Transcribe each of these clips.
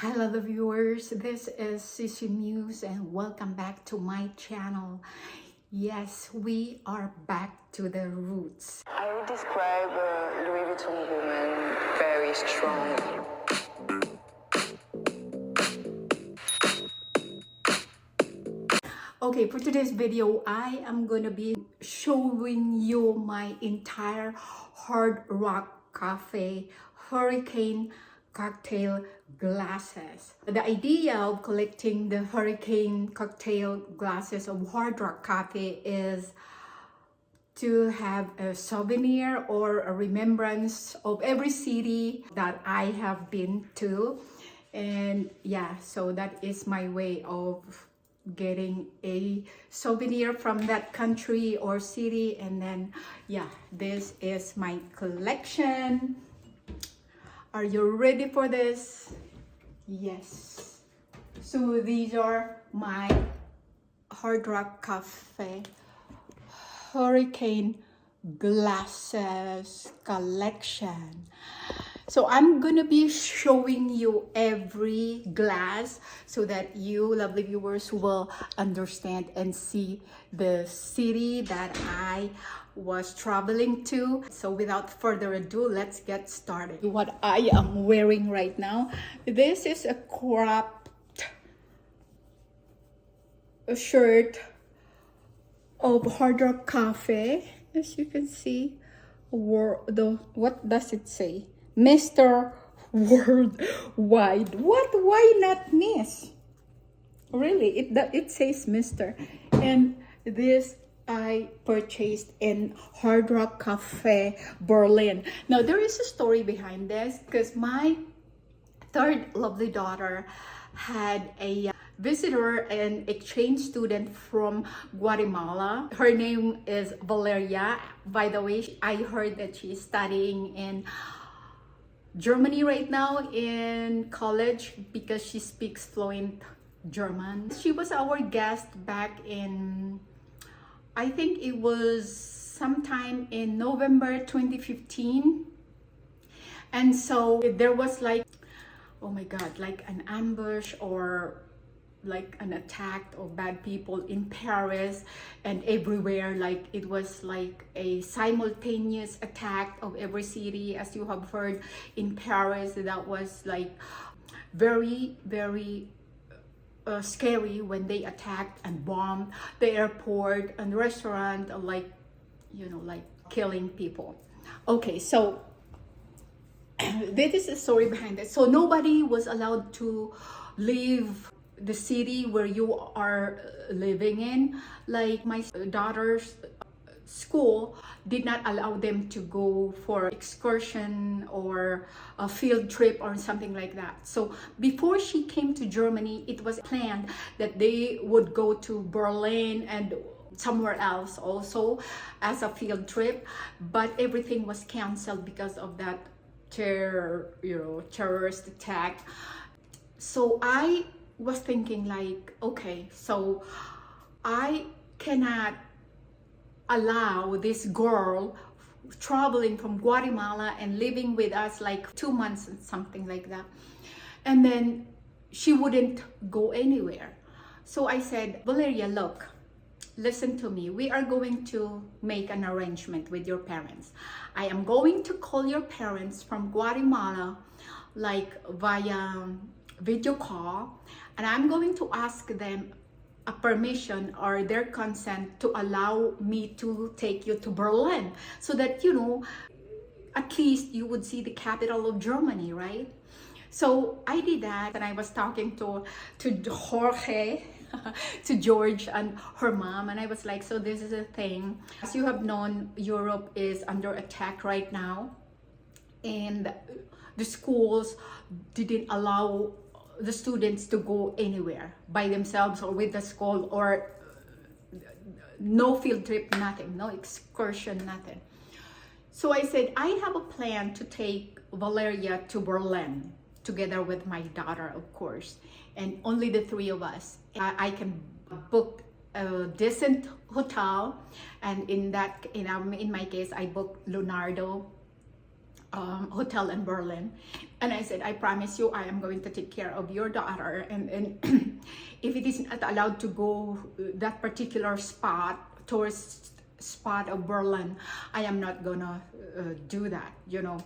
Hello the viewers, this is Sissy News and welcome back to my channel. Yes, we are back to the roots. I would describe a Louis Vuitton woman very strong. Okay, for today's video, I am going to be showing you my entire Hard Rock Cafe Hurricane cocktail glasses. The idea of collecting the Hurricane cocktail glasses of Hard Rock Cafe is to have a souvenir or a remembrance of every city that I have been to. And yeah, so that is my way of getting a souvenir from that country or city. And then yeah, this is my collection. Are you ready for this? Yes. So these are my Hard Rock Cafe Hurricane glasses collection. So I'm gonna be showing you every glass so that you lovely viewers will understand and see the city that I was traveling to. So without further ado, let's get started. What I am wearing right now, this is a cropped shirt of Hard Rock Cafe. As you can see, what does it say? Mr. Worldwide. What? Why not Miss? Really, it says Mr. And this I purchased in Hard Rock Cafe Berlin. Now there is a story behind this because my third lovely daughter had a visitor and exchange student from Guatemala. Her name is Valeria. By the way, I heard that she's studying in Germany right now in college because she speaks fluent German. She was our guest back in, I think it was sometime in November 2015. And so there was like, oh my God, like an ambush or like an attack of bad people in Paris and everywhere. Like it was like a simultaneous attack of every city, as you have heard in Paris. That was like very scary when they attacked and bombed the airport and restaurant, like, you know, like killing people. Okay, so this is the story behind it. So nobody was allowed to leave the city where you are living in. Like my daughter's school did not allow them to go for excursion or a field trip or something like that. So before she came to Germany, it was planned that they would go to Berlin and somewhere else also as a field trip, but everything was canceled because of that terrorist attack. So I was thinking like, okay, so I cannot allow this girl traveling from Guatemala and living with us like 2 months and something like that, and then she wouldn't go anywhere. So I said, Valeria, look, listen to me. We are going to make an arrangement with your parents. I am going to call your parents from Guatemala like via video call, and I'm going to ask them a permission or their consent to allow me to take you to Berlin so that, you know, at least you would see the capital of Germany, right? So I did that, and I was talking to Jorge, to George and her mom, and I was like, so this is a thing. As you have known, Europe is under attack right now, and the schools didn't allow the students to go anywhere by themselves or with the school, or no field trip, nothing, no excursion, nothing. So I said, I have a plan to take Valeria to Berlin together with my daughter, of course, and only the three of us. I can book a decent hotel, and in my case, I booked Leonardo hotel in Berlin. And I said, I promise you, I am going to take care of your daughter. And if it is not allowed to go that particular spot, tourist spot of Berlin, I am not gonna do that, you know.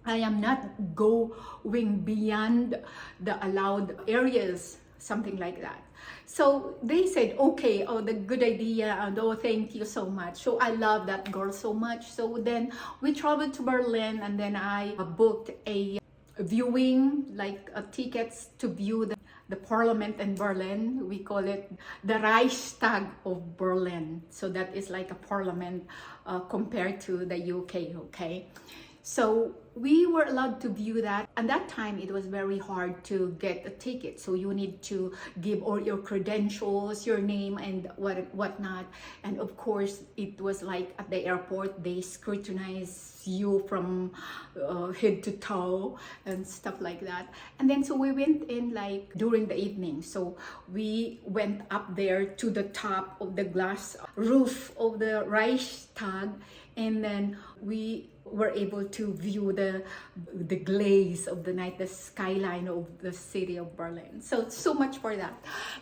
I am not going beyond the allowed areas, something like that. So they said, okay, oh, the good idea, and oh, thank you so much. So I love that girl so much. So then we traveled to Berlin, and then I booked a viewing, like tickets to view the parliament in Berlin. We call it the Reichstag of Berlin. So that is like a parliament compared to the UK, okay? So we were allowed to view that. And that time it was very hard to get a ticket. So you need to give all your credentials, your name and whatnot. And of course, it was like at the airport, they scrutinize you from head to toe and stuff like that. And then so we went in like during the evening. So we went up there to the top of the glass roof of the Reichstag. And then we were able to view the glaze of the night, the skyline of the city of Berlin. So much for that.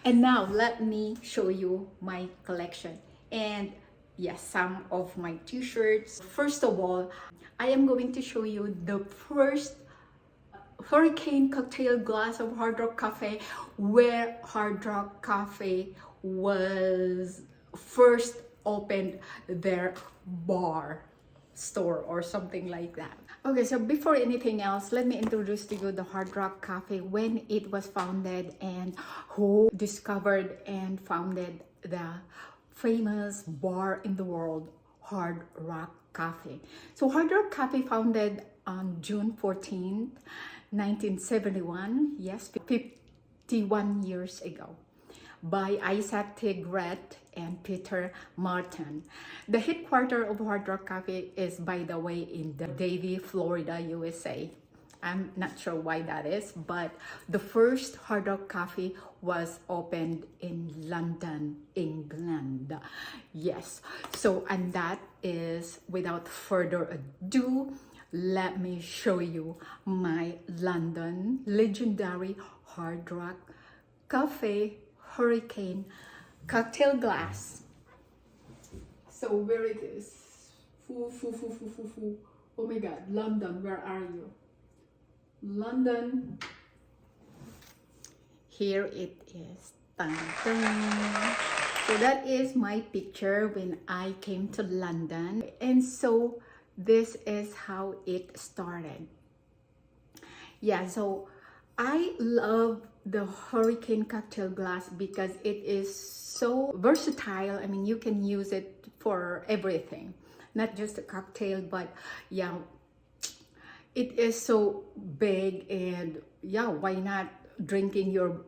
And now let me show you my collection. And yes, some of my t-shirts. First of all, I am going to show you the first Hurricane cocktail glass of Hard Rock Cafe, where Hard Rock Cafe was first opened their bar store or something like that. Okay, so before anything else, let me introduce to you the Hard Rock Cafe, when it was founded and who discovered and founded the famous bar in the world, Hard Rock Cafe. So Hard Rock Cafe founded on June 14th, 1971, yes, 51 years ago, by Isaac Tigret and Peter Martin. The headquarters of Hard Rock Cafe is, by the way, in Davie, Florida, USA. I'm not sure why that is, but the first Hard Rock Cafe was opened in London, England. Yes, so and that is, without further ado, let me show you my London legendary Hard Rock Cafe Hurricane cocktail glass. So where it is? Oh my God, London, where are you? London. Here it is. Dun, dun. So that is my picture when I came to London. And so this is how it started. Yeah, so I love the Hurricane cocktail glass because it is so versatile. I mean, you can use it for everything, not just a cocktail, but yeah, it is so big. And yeah, why not drinking your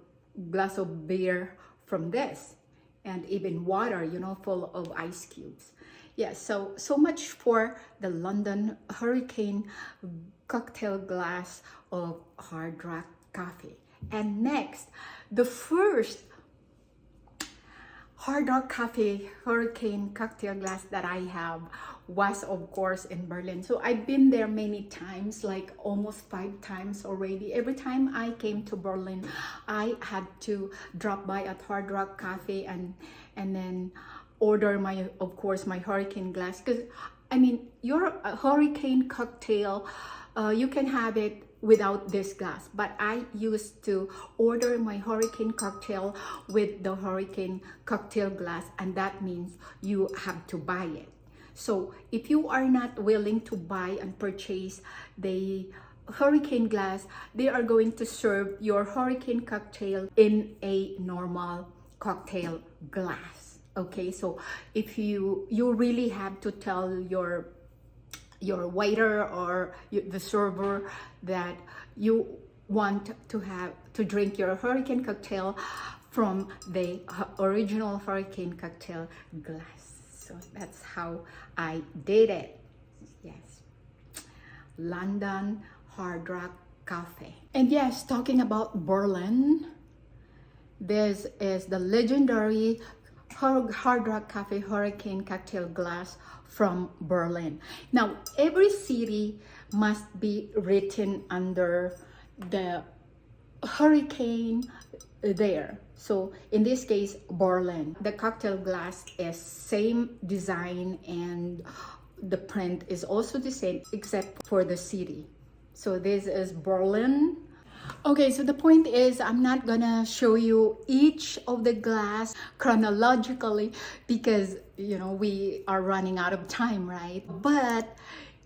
glass of beer from this, and even water, you know, full of ice cubes. Yeah, so much for the London Hurricane cocktail glass of Hard Rock Cafe. And next, the first Hard Rock Cafe Hurricane cocktail glass that I have was, of course, in Berlin. So I've been there many times, like almost 5 times already. Every time I came to Berlin, I had to drop by at Hard Rock Cafe and then order my, of course, my Hurricane glass. Because I mean, your Hurricane cocktail, you can have it without this glass, but I used to order my Hurricane cocktail with the Hurricane cocktail glass, and that means you have to buy it. So if you are not willing to buy and purchase the Hurricane glass, they are going to serve your Hurricane cocktail in a normal cocktail glass. Okay, so if you really have to tell your waiter or the server that you want to drink your Hurricane cocktail from the original Hurricane cocktail glass. So that's how I did it. Yes, London Hard Rock Cafe. And yes, talking about Berlin, this is the legendary Hard Rock Cafe Hurricane cocktail glass from Berlin. Now, every city must be written under the hurricane there. So in this case, Berlin. The cocktail glass is same design and the print is also the same except for the city. So this is Berlin. Okay, so the point is I'm not gonna show you each of the glass chronologically because we are running out of time, right? But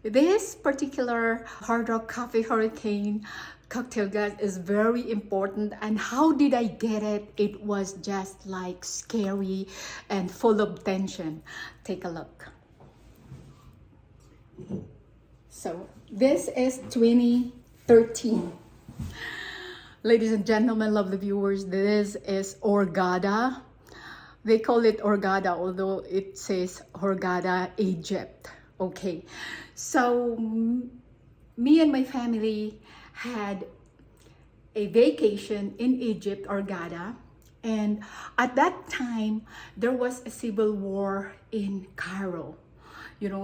this particular Hard Rock Cafe Hurricane cocktail glass is very important. And how did I get it? It was just like scary and full of tension. Take a look. So this is 2013. Ladies and gentlemen, lovely viewers, this is Hurghada. They call it Hurghada, although it says Hurghada, Egypt. Okay, so me and my family had a vacation in Egypt, Hurghada, and at that time there was a civil war in Cairo.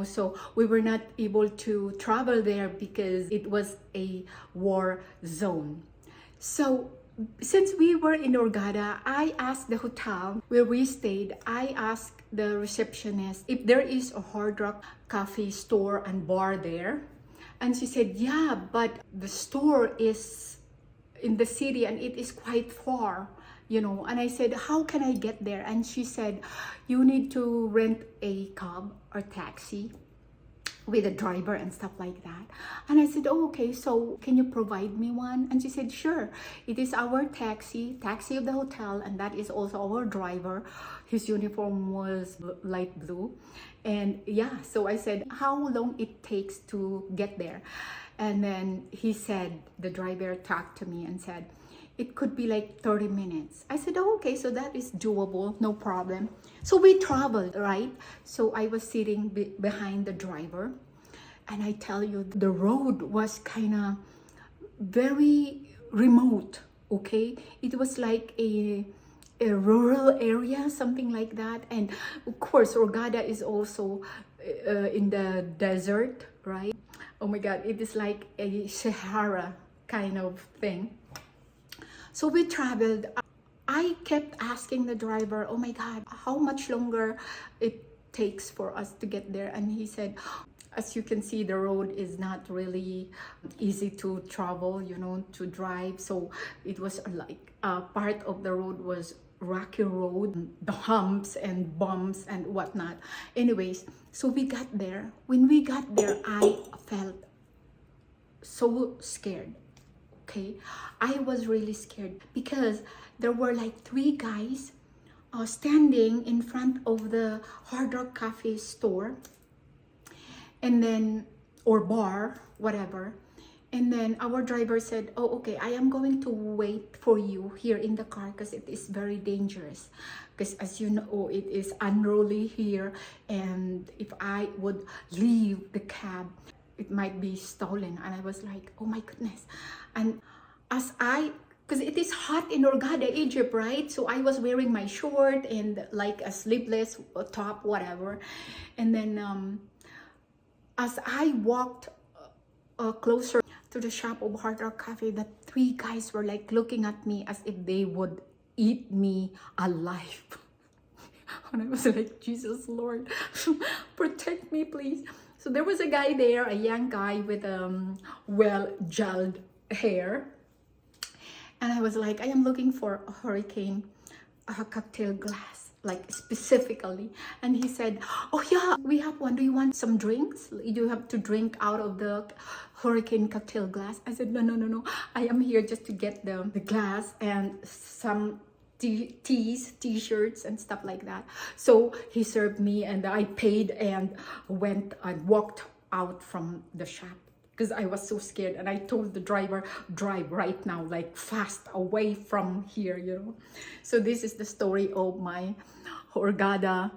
So we were not able to travel there because it was a war zone. So since we were in Hurghada, I asked the hotel where we stayed, I asked the receptionist if there is a Hard Rock Cafe store and bar there. And she said, yeah, but the store is in the city and it is quite far, And I said, how can I get there? And she said, you need to rent a cab or taxi with a driver and stuff like that. And I said, oh, okay, so can you provide me one? And she said, sure. It is our taxi of the hotel, and that is also our driver. His uniform was light blue. And yeah, so I said, how long it takes to get there? And then he said, the driver talked to me and said, it could be like 30 minutes. I said, oh, okay, so that is doable, no problem. So we traveled, right? So I was sitting behind the driver, and I tell you, the road was kind of very remote, okay? It was like a rural area, something like that. And of course, Hurghada is also in the desert, right? Oh my God, it is like a Sahara kind of thing. So we traveled. I kept asking the driver, oh my God, how much longer it takes for us to get there? And he said, as you can see, the road is not really easy to travel, to drive. So it was like part of the road was rocky road, the humps and bumps and whatnot. Anyways, so we got there. When we got there, I felt so scared. Okay, I was really scared because there were like 3 guys standing in front of the Hard Rock Cafe store, and then, or bar, whatever. And then our driver said, oh, okay, I am going to wait for you here in the car because it is very dangerous. Because as you know, it is unruly here, and if I would leave the cab, it might be stolen. And I was like, oh my goodness. And because it is hot in Hurghada, Egypt, right? So I was wearing my short and like a sleeveless top, whatever. And then as I walked closer to the shop of Hard Rock Cafe, the 3 guys were like looking at me as if they would eat me alive. And I was like, Jesus, Lord, protect me, please. So there was a guy there, a young guy with well-gelled hair. And I was like, I am looking for a Hurricane cocktail glass, like specifically. And he said, oh yeah, we have one. Do you want some drinks? You have to drink out of the Hurricane cocktail glass. I said, no. I am here just to get the glass and some tees, t-shirts and stuff like that. So he served me and I paid and went and walked out from the shop because I was so scared. And I told the driver, drive right now, like fast away from here, So this is the story of my Hurghada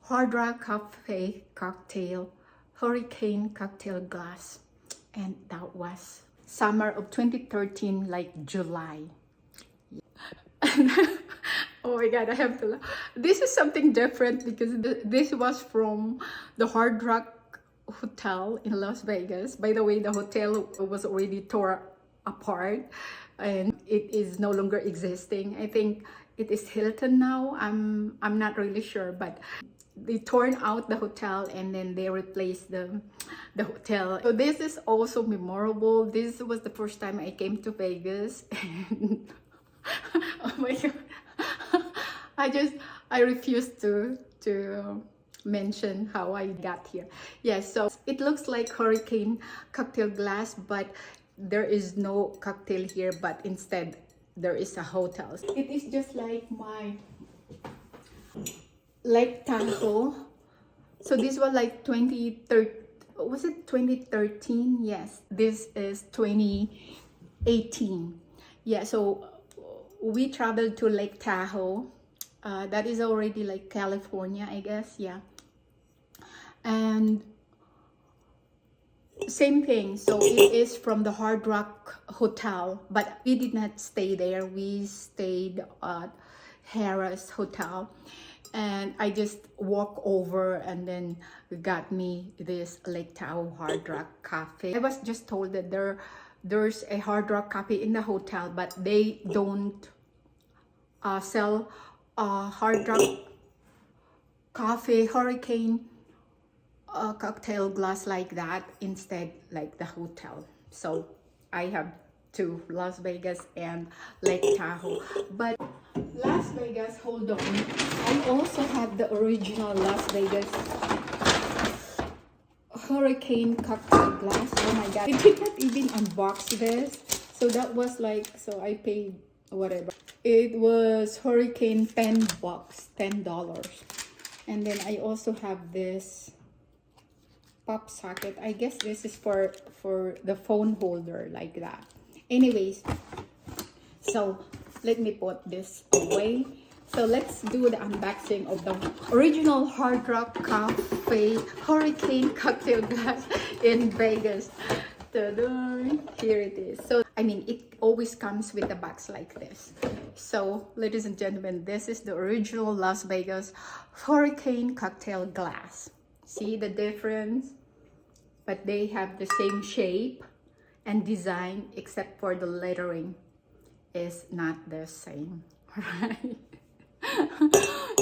Hard Rock Cafe cocktail Hurricane cocktail glass. And that was summer of 2013, like July. Oh my God, I have to laugh. This is something different because this was from the Hard Rock Hotel in Las Vegas. By the way, the hotel was already tore apart and it is no longer existing. I think it is Hilton now. I'm not really sure, but they torn out the hotel and then they replaced the hotel. So this is also memorable. This was the first time I came to Vegas. And oh my God. I refuse to mention how I got here. Yes, so it looks like Hurricane cocktail glass, but there is no cocktail here, but instead there is a hotel. It is just like my Lake Tahoe. So this was like 2013. Was it 2013? Yes, this is 2018. Yeah, so we traveled to Lake Tahoe. That is already like California, I guess. Yeah. And same thing. So it is from the Hard Rock Hotel, but we did not stay there. We stayed at Harris Hotel. And I just walked over and then got me this Lake Tahoe Hard Rock Cafe. I was just told that there's a Hard Rock Cafe in the hotel, but they don't sell Hard Rock Cafe Hurricane cocktail glass like that, instead like the hotel. So I have two, Las Vegas and Lake Tahoe. But Las Vegas, hold on, I also have the original Las Vegas Hurricane cocktail glass. Oh my God, I did not even unbox this. So that was like, so I paid whatever. It was Hurricane $10. And then I also have this pop socket. I guess this is for the phone holder, like that. Anyways, so let me put this away. So let's do the unboxing of the original Hard Rock Cafe Hurricane cocktail glass in Vegas. Ta-da! Here it is. So I mean, it always comes with a box like this. So ladies and gentlemen, this is the original Las Vegas Hurricane cocktail glass. See the difference? But they have the same shape and design, except for the lettering is not the same, right?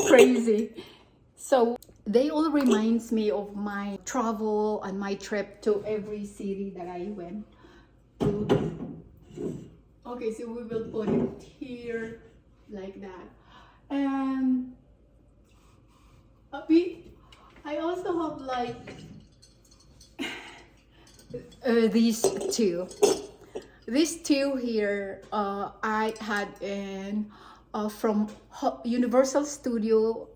Crazy. So they all reminds me of my travel and my trip to every city that I went to. Okay, so we will put it here like that. And I also have like these two. These two here, I had in from Universal Studio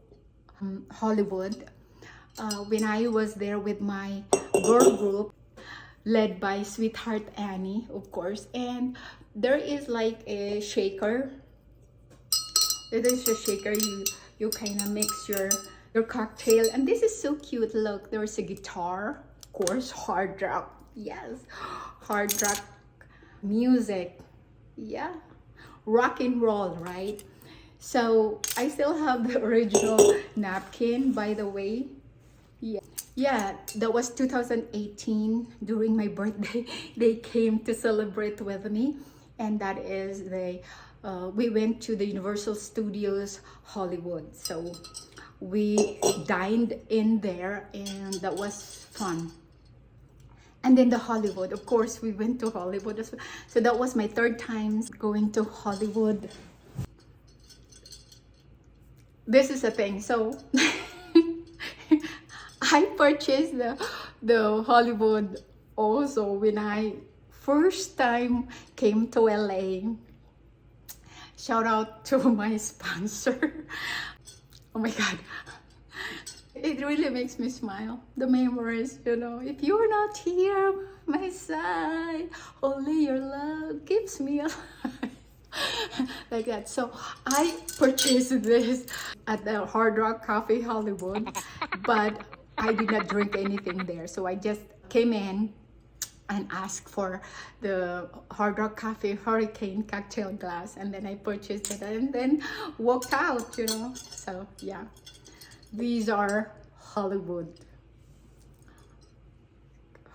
Hollywood when I was there with my girl group led by Sweetheart Annie, of course. And there is like a shaker. It is a shaker. You kind of mix your cocktail, and this is so cute. Look, there's a guitar, of course, hard rock. Yes, hard rock music. Yeah, rock and roll, right? So I still have the original napkin, by the way. Yeah, that was 2018 during my birthday. They came to celebrate with me, and that is we went to the Universal Studios Hollywood. So we dined in there, and that was fun. And then the Hollywood, of course, we went to Hollywood as well. So that was my third time going to Hollywood. This is the thing. So I purchased the Hollywood also when I first time came to LA. Shout out to my sponsor. Oh my God. It really makes me smile. The memories, you know. If you're not here, my side, only your love keeps me alive. Like that. So I purchased this at the Hard Rock Cafe Hollywood, but I did not drink anything there. So I just came in and asked for the Hard Rock Cafe Hurricane cocktail glass, and then I purchased it and then walked out, you know. So yeah, these are Hollywood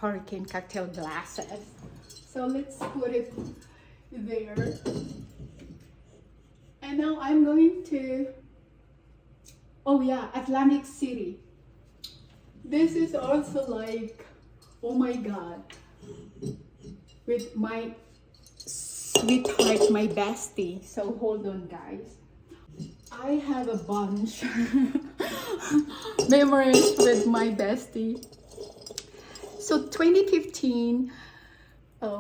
Hurricane cocktail glasses. So let's put it there. And now I'm going to, oh yeah, Atlantic City. This is also like, oh my God, with my sweetheart, my bestie. So hold on, guys. I have a bunch memories with my bestie. So 2015,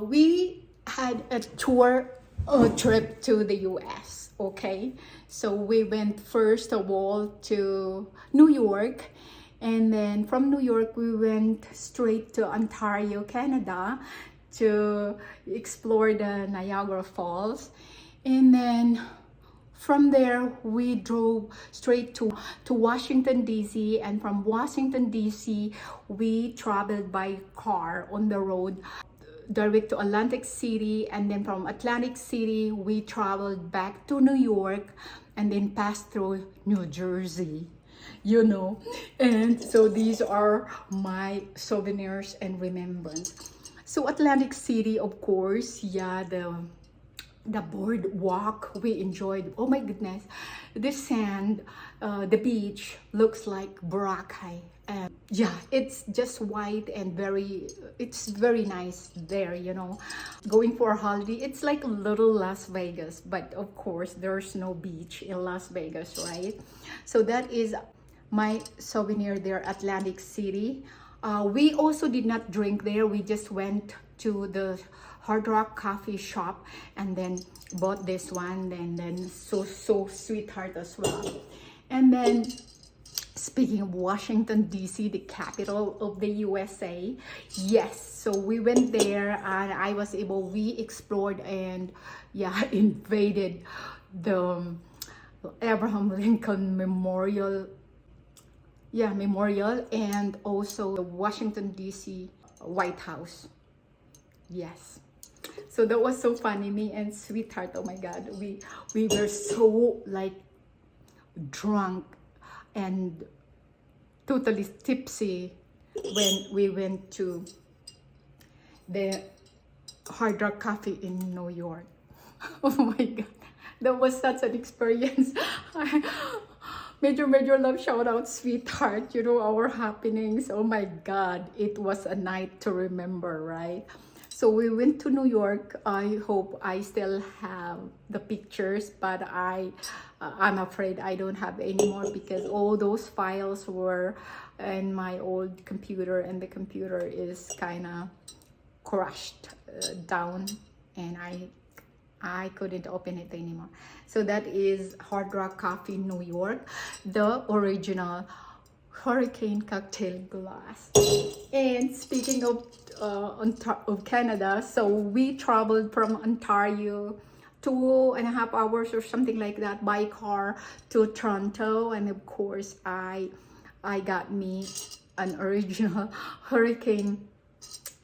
we had a trip to the US, okay? So we went first of all to New York, and then from New York we went straight to Ontario, Canada to explore the Niagara Falls, and then from there we drove straight to Washington DC, and from Washington DC we traveled by car on the road direct to Atlantic City, and then from Atlantic City we traveled back to New York and then passed through New Jersey, you know. And so these are my souvenirs and remembrance. So Atlantic City, of course, yeah, the boardwalk we enjoyed. Oh my goodness, the sand, the beach looks like Boracay, and yeah, it's just white and it's very nice there, you know. Going for a holiday, it's like a little Las Vegas, but of course there's no beach in Las Vegas, right? So that is my souvenir there, Atlantic City. We also did not drink there. We just went to the Hard Rock coffee shop and then bought this one, and then so sweetheart as well. And then speaking of Washington DC, the capital of the USA, yes, so we went there and we explored and yeah, invaded the Abraham Lincoln Memorial, and also the Washington DC White House. Yes, so that was so funny. Me and sweetheart, oh my God, we were so like drunk and totally tipsy when we went to the Hard Rock Cafe in New York. Oh my God, that was such an experience. Major love shout out, sweetheart, you know, our happenings. Oh my God, it was a night to remember, right? So we went to New York. I hope I still have the pictures, but I'm afraid I don't have any more because all those files were in my old computer, and the computer is kind of crushed down, and I couldn't open it anymore. So that is Hard Rock Coffee, New York, the original Hurricane cocktail glass. And speaking of Canada, so we traveled from Ontario 2.5 hours or something like that by car to Toronto, and of course I got me an original Hurricane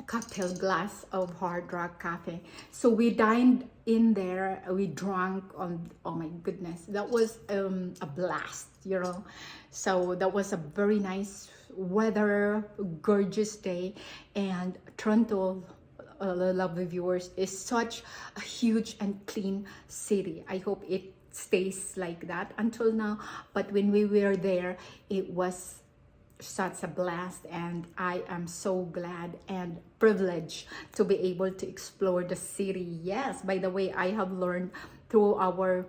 cocktail glass of Hard Rock Cafe. So we dined in there, we drank on, oh my goodness, that was a blast, you know. So that was a very nice weather, gorgeous day. And Toronto, lovely viewers, is such a huge and clean city. I hope it stays like that until now, but when we were there, it was such a blast, and I am so glad and privileged to be able to explore the city. Yes, by the way, I have learned through our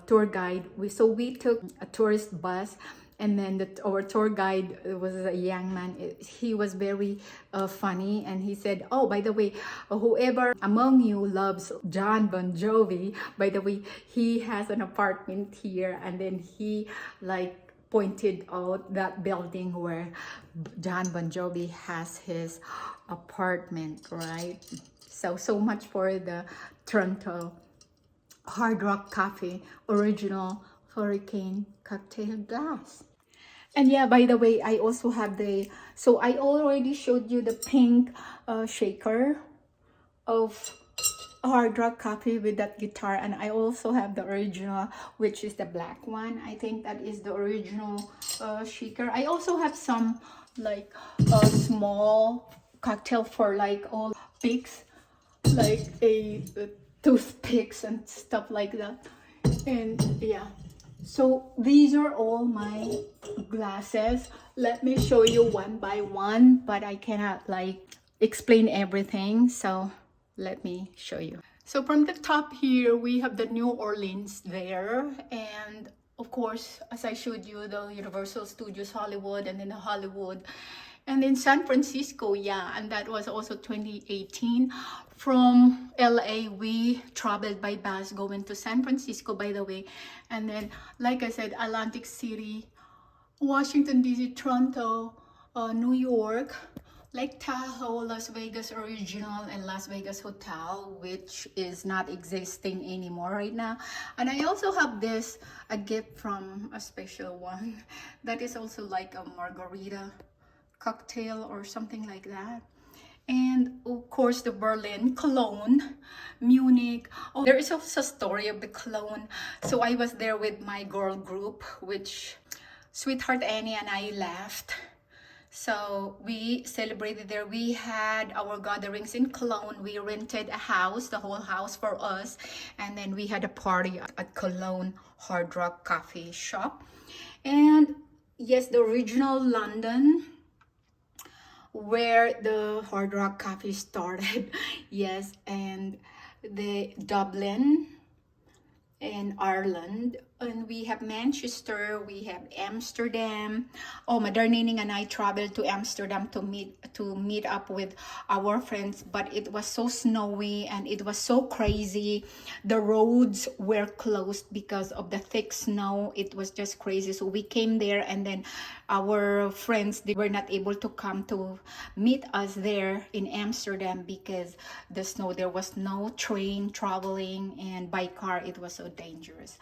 tour guide. We took a tourist bus, and then our tour guide was a young man. He was very funny, and he said, oh, by the way, whoever among you loves John Bon Jovi, by the way, he has an apartment here. And then he like pointed out that building where John Bon Jovi has his apartment, right? So much for the Toronto Hard Rock Cafe original Hurricane cocktail glass. And yeah, by the way, I also have so I already showed you the pink shaker of hard rock coffee with that guitar, and I also have the original, which is the black one. I think that is the original shaker. I also have some like a small cocktail for like all picks, like a toothpicks and stuff like that. And yeah, so these are all my glasses. Let me show you one by one, but I cannot like explain everything, so let me show you. So from the top here, we have the New Orleans there, and of course, as I showed you, the Universal Studios Hollywood, and then the Hollywood, and then San Francisco, yeah, and that was also 2018. From LA, we traveled by bus going to San Francisco, by the way, and then, like I said, Atlantic City, Washington DC, Toronto, New York, Lake Tahoe, Las Vegas Original, and Las Vegas Hotel, which is not existing anymore right now. And I also have this, a gift from a special one that is also like a margarita cocktail or something like that. And of course the Berlin, Cologne, Munich. Oh, there is also a story of the Cologne. So I was there with my girl group, which Sweetheart Annie and I left. So we celebrated there. We had our gatherings in Cologne. We rented a house, the whole house for us. And then we had a party at Cologne Hard Rock Coffee Shop. And yes, the original London, where the Hard Rock Coffee started. Yes, and the Dublin in Ireland, and we have Manchester, we have Amsterdam. Oh, Madarnining and I traveled to Amsterdam to meet up with our friends, but it was so snowy and it was so crazy. The roads were closed because of the thick snow. It was just crazy. So we came there, and then our friends, they were not able to come to meet us there in Amsterdam because the snow, there was no train traveling, and by car it was so dangerous.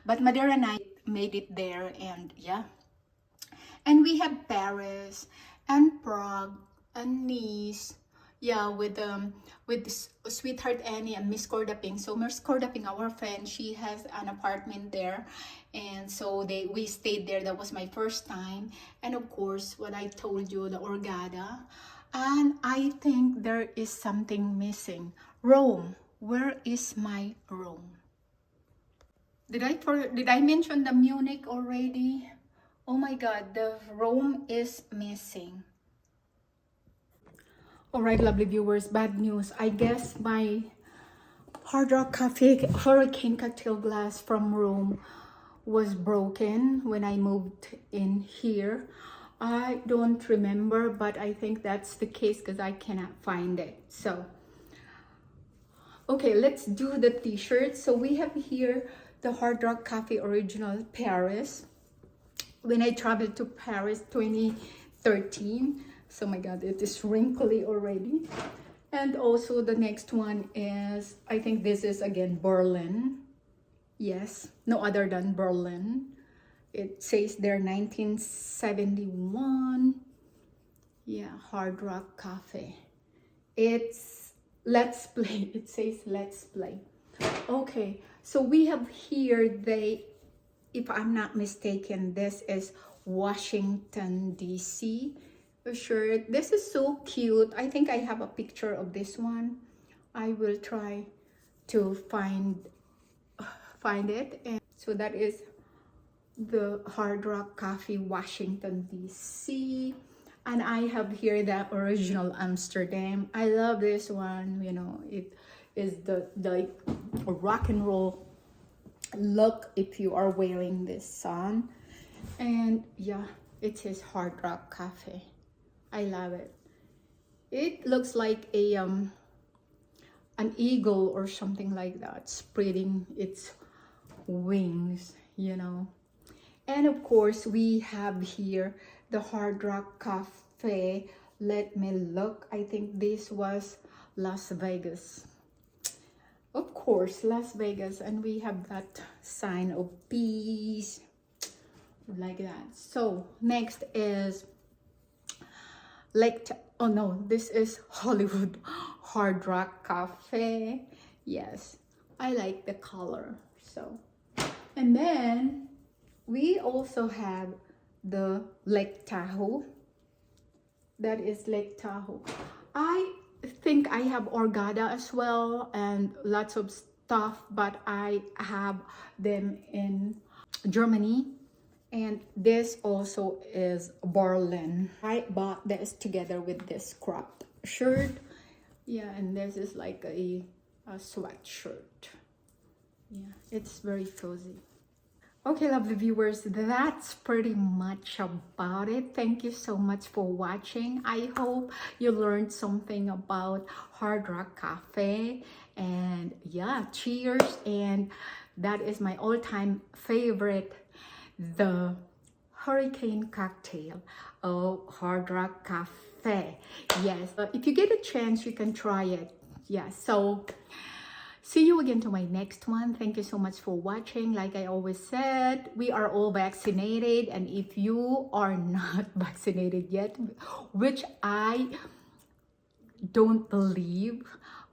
But Madeira and I made it there, and yeah. And we have Paris and Prague and Nice, yeah, with Sweetheart Annie and Miss Cordaping. So Miss Cordaping, our friend, she has an apartment there, and so we stayed there. That was my first time. And of course, what I told you, the Orgada. And I think there is something missing. Rome. Where is my Rome? Did I mention the Munich already? Oh my God, the Rome is missing. All right, lovely viewers, bad news. I guess my Hard Rock Cafe Hurricane cocktail glass from Rome was broken when I moved in here. I don't remember, but I think that's the case because I cannot find it. So, okay, let's do the t-shirt. So we have here the Hard Rock Cafe Original Paris. When I traveled to Paris 2013. So my God, it is wrinkly already. And also the next one is, I think this is again Berlin. Yes, no other than Berlin. It says there 1971. Yeah, Hard Rock Cafe. It's Let's Play. It says Let's Play. Okay, so we have here if I'm not mistaken, this is Washington, D.C. shirt. This is so cute. I think I have a picture of this one. I will try to find it. And so that is the Hard Rock Coffee, Washington, D.C. And I have here the original Amsterdam. I love this one. You know, it is the rock and roll look if you are wearing this on. And yeah, it is Hard Rock Cafe. I love it. It looks like an eagle or something like that, spreading its wings, you know. And of course, we have here the Hard Rock Cafe. Let me look. I think this was Las Vegas. Of course, Las Vegas. And we have that sign of peace. like that. So next is oh no, this is Hollywood Hard Rock Cafe. Yes, I like the color. So, and then we also have the Lake Tahoe. That is Lake Tahoe. I think I have Orgada as well and lots of stuff, but I have them in Germany. And this also is Berlin. I bought this together with this cropped shirt. Yeah, and this is like a sweatshirt. Yeah, it's very cozy. Okay, lovely viewers, that's pretty much about it. Thank you so much for watching. I hope you learned something about Hard Rock Cafe. And yeah, cheers. And that is my all-time favorite, the Hurricane cocktail of Hard Rock Cafe. Yes, if you get a chance, you can try it. Yeah, so see you again to my next one. Thank you so much for watching. Like I always said, we are all vaccinated, and if you are not vaccinated yet, which I don't believe,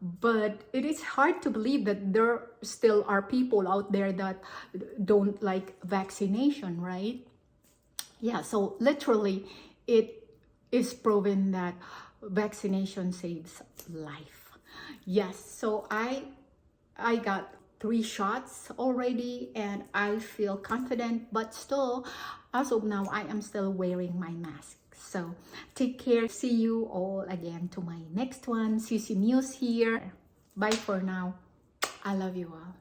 but it is hard to believe that there still are people out there that don't like vaccination, right? Yeah, so literally it is proven that vaccination saves life. Yes, so I got 3 shots already and I feel confident, but still, as of now, I am still wearing my mask. So take care. See you all again to my next one. CC News here. Bye for now. I love you all.